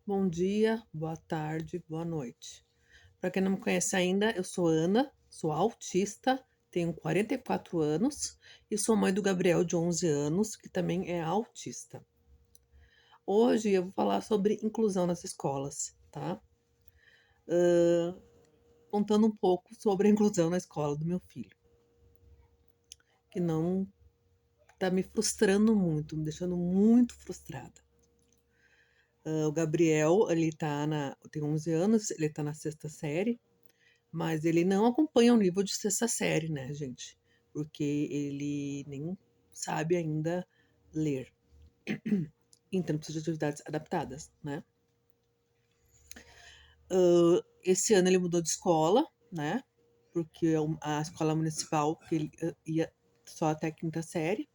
Bom dia, boa tarde, boa noite. Para quem não me conhece ainda, eu sou Ana, sou autista, tenho 44 anos e sou mãe do Gabriel, de 11 anos, que também é autista. Hoje eu vou falar sobre inclusão nas escolas, tá? Contando um pouco sobre a inclusão na escola do meu filho, que não tá me frustrando muito, me deixando muito frustrada. O Gabriel, tem 11 anos, ele tá na sexta série. Mas ele não acompanha o nível de sexta série, né, gente? Porque ele nem sabe ainda ler. Então precisa de atividades adaptadas, né? Esse ano ele mudou de escola, né? Porque a escola municipal, que ele ia só até a quinta série.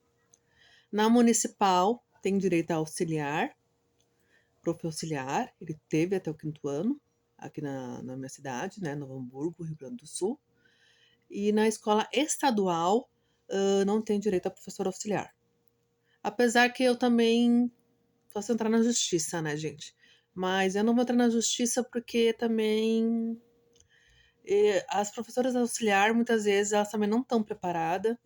Na municipal, tem direito a auxiliar, prof. auxiliar. Ele teve até o quinto ano, aqui na minha cidade, né? Novo Hamburgo, Rio Grande do Sul. E na escola estadual, não tem direito a professor auxiliar. Apesar que eu também posso entrar na justiça, né, gente? Mas eu não vou entrar na justiça porque também as professoras auxiliar, muitas vezes, elas também não estão preparadas.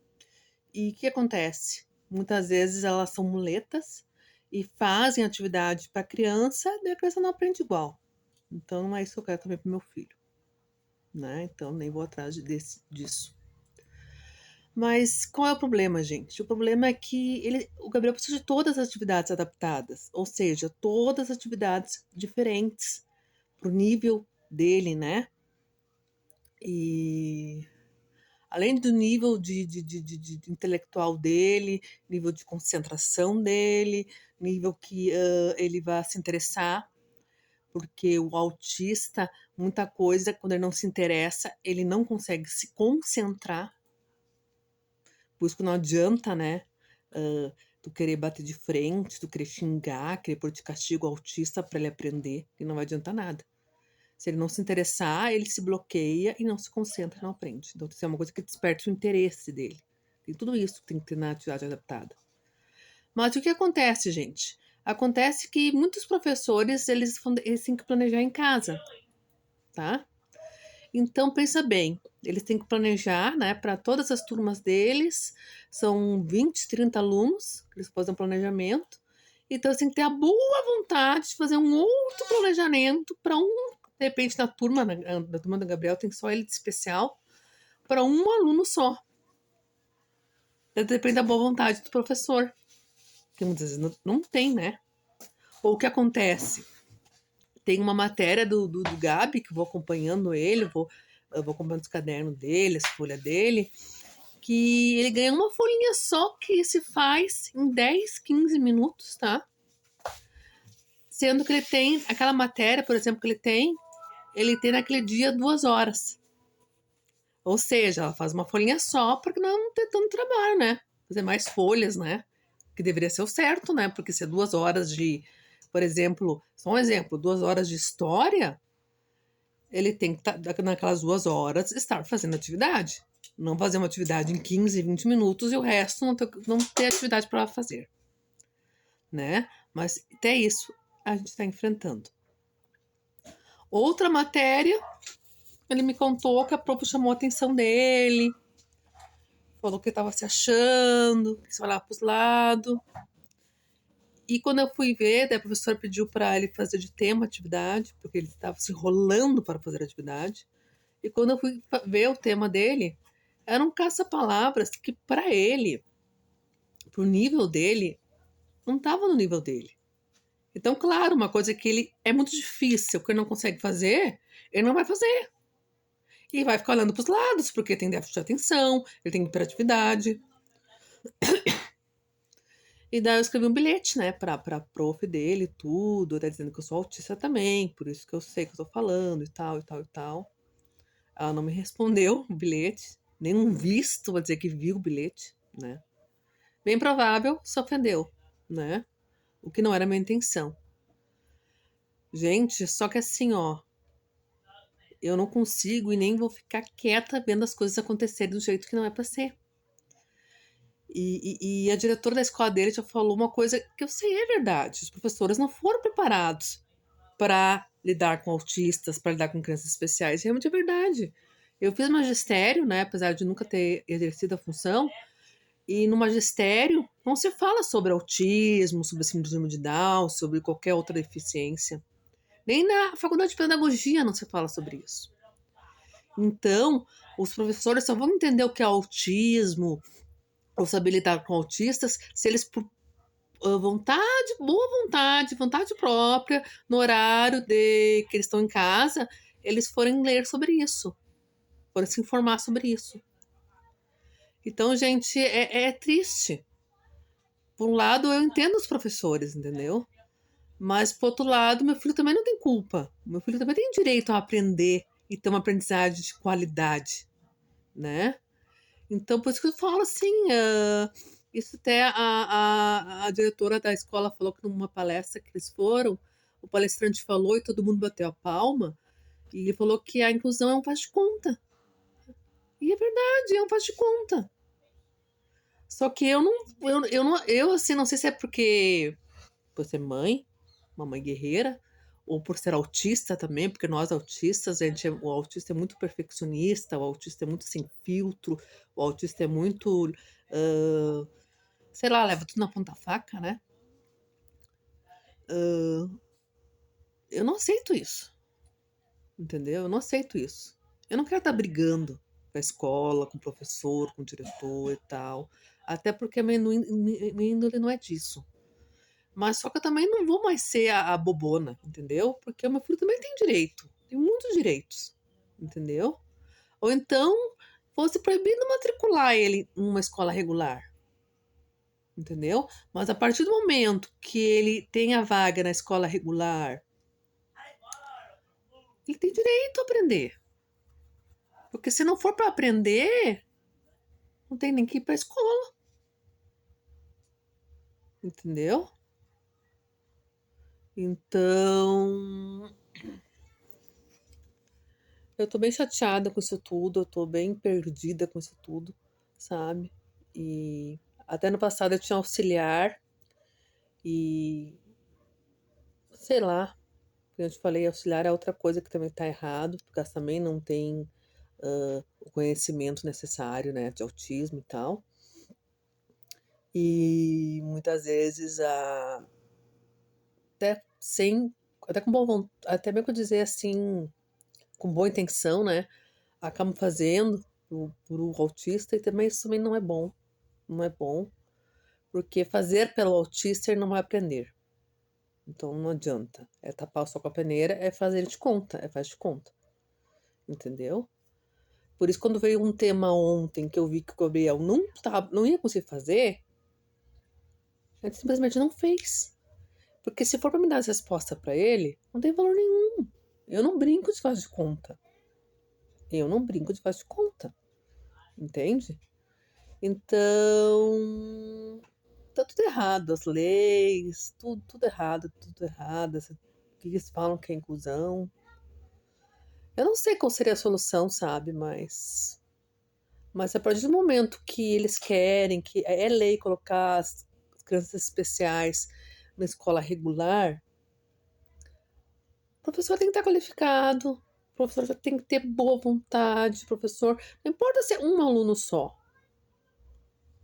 E o que acontece? Muitas vezes elas são muletas e fazem atividade para criança, e a criança não aprende igual. Então não é isso que eu quero também para meu filho, né? Então nem vou atrás disso. Mas qual é o problema, gente? O problema é que o Gabriel precisa de todas as atividades adaptadas, ou seja, todas as atividades diferentes pro nível dele, né? E além do nível de intelectual dele, nível de concentração dele, nível que ele vai se interessar, porque o autista, muita coisa, quando ele não se interessa, ele não consegue se concentrar. Por isso que não adianta, né? Tu querer bater de frente, tu querer xingar, querer pôr de castigo o autista para ele aprender, e não vai adiantar nada. Se ele não se interessar, ele se bloqueia e não se concentra, não aprende. Então, isso é uma coisa que desperta o interesse dele. Tem tudo isso que tem que ter na atividade adaptada. Mas o que acontece, gente? Acontece que muitos professores, eles têm que planejar em casa, tá? Então, pensa bem, eles têm que planejar, né, para todas as turmas deles, são 20, 30 alunos, que eles fazem um planejamento, então eles têm que ter a boa vontade de fazer um outro planejamento para de repente na turma do Gabriel tem só ele de especial, para um aluno só. Depende da boa vontade do professor, que muitas vezes não tem, né? Ou o que acontece? Tem uma matéria do Gabi, que eu vou acompanhando ele, eu vou acompanhando os cadernos dele, as folhas dele, que ele ganha uma folhinha só que se faz em 10, 15 minutos, tá? Sendo que ele tem, aquela matéria, por exemplo, que ele tem naquele dia 2 horas. Ou seja, ela faz uma folhinha só porque não ter tanto trabalho, né? Fazer mais folhas, né? Que deveria ser o certo, né? Porque se é 2 horas por exemplo, só um exemplo, 2 horas de história, ele tem que, naquelas 2 horas, estar fazendo atividade. Não fazer uma atividade em 15, 20 minutos e o resto não ter atividade para fazer. Né? Mas até isso a gente está enfrentando. Outra matéria, ele me contou que a prof chamou a atenção dele, falou que estava se achando, que se olhava para os lados. E quando eu fui ver, a professora pediu para ele fazer de tema atividade, porque ele estava se enrolando para fazer atividade. E quando eu fui ver o tema dele, era um caça-palavras que para ele, pro nível dele, não estava no nível dele. Então, claro, uma coisa que ele é muito difícil, que ele não consegue fazer, ele não vai fazer. E vai ficar olhando para os lados, porque tem déficit de atenção, ele tem hiperatividade. E daí eu escrevi um bilhete, né, pra prof dele, tudo, até dizendo que eu sou autista também, por isso que eu sei que eu tô falando e tal, e tal, e tal. Ela não me respondeu o bilhete, nem um visto pra dizer que viu o bilhete, né. Bem provável, se ofendeu, né, o que não era a minha intenção. Gente, só que assim, ó, eu não consigo e nem vou ficar quieta vendo as coisas acontecerem do jeito que não é pra ser. E a diretora da escola dele já falou uma coisa que eu sei é verdade. Os professores não foram preparados para lidar com autistas, para lidar com crianças especiais. Realmente é verdade. Eu fiz magistério, né, apesar de nunca ter exercido a função, e no magistério não se fala sobre autismo, sobre síndrome de Down, sobre qualquer outra deficiência. Nem na faculdade de pedagogia não se fala sobre isso. Então, os professores só vão entender o que é autismo, ou saber lidar com autistas, se eles, por vontade, boa vontade, vontade própria, no horário de que eles estão em casa, eles forem ler sobre isso, forem se informar sobre isso. Então, gente, é triste. Por um lado, eu entendo os professores, entendeu? Mas, por outro lado, meu filho também não tem culpa. Meu filho também tem direito a aprender e ter uma aprendizagem de qualidade, né? Então, por isso que eu falo assim, isso até a diretora da escola falou que numa palestra que eles foram, o palestrante falou e todo mundo bateu a palma, e ele falou que a inclusão é um faz de conta. E é verdade, é um faz de conta. Só que eu assim, não sei se é porque por ser mãe, uma mãe guerreira, ou por ser autista também, porque nós autistas, o autista é muito perfeccionista, o autista é muito sem filtro, o autista é muito, ah, sei lá, leva tudo na ponta faca, né? Eu não aceito isso, entendeu? Eu não aceito isso. Eu não quero estar brigando com a escola, com o professor, com o diretor e tal, até porque minha índole não é disso. Mas só que eu também não vou mais ser a bobona, entendeu? Porque o meu filho também tem direito, tem muitos direitos, entendeu? Ou então fosse proibido matricular ele em uma escola regular, entendeu? Mas a partir do momento que ele tem a vaga na escola regular, ele tem direito a aprender. Porque se não for para aprender, não tem nem que ir para a escola, entendeu? Então, eu tô bem chateada com isso tudo, eu tô bem perdida com isso tudo, sabe? E até no passado eu tinha auxiliar e sei lá, como eu te falei, auxiliar é outra coisa que também tá errado, porque elas também não têm o conhecimento necessário, né, de autismo e tal. E muitas vezes até sem, até com boa vontade, até mesmo dizer assim, com boa intenção, né? Acabam fazendo pro autista e também isso também não é bom. Não é bom, porque fazer pelo autista ele não vai aprender. Então não adianta. É tapar o sol com a peneira, é fazer de conta, é faz de conta. Entendeu? Por isso, quando veio um tema ontem que eu vi que o Gabriel não ia conseguir fazer, a gente simplesmente não fez. Porque se for para me dar as respostas para ele, não tem valor nenhum. Eu não brinco de faz de conta. Eu não brinco de faz de conta. Entende? Então, tá tudo errado, as leis, tudo errado, tudo errado. O que eles falam que é inclusão. Eu não sei qual seria a solução, sabe? Mas a partir do momento que eles querem, que é lei colocar as crianças especiais na escola regular, o professor tem que estar qualificado, o professor tem que ter boa vontade, o professor. Não importa se é um aluno só,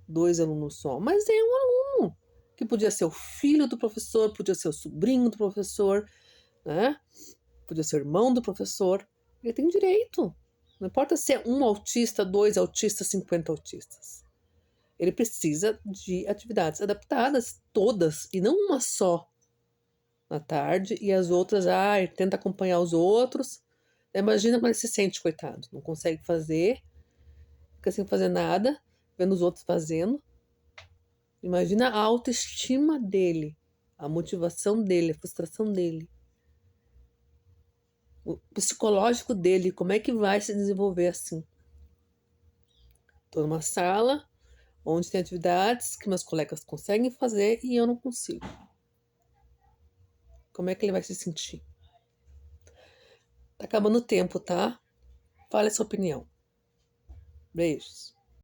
2 alunos só, mas é um aluno que podia ser o filho do professor, podia ser o sobrinho do professor, né? Podia ser o irmão do professor. Ele tem direito. Não importa se é um autista, 2 autistas, 50 autistas. Ele precisa de atividades adaptadas, todas, e não uma só na tarde, e as outras, tenta acompanhar os outros. Imagina como ele se sente, coitado. Não consegue fazer, fica sem fazer nada, vendo os outros fazendo. Imagina a autoestima dele, a motivação dele, a frustração dele. O psicológico dele, como é que vai se desenvolver assim? Estou numa sala onde tem atividades que meus colegas conseguem fazer e eu não consigo. Como é que ele vai se sentir? Tá acabando o tempo, tá? Fale a sua opinião. Beijos.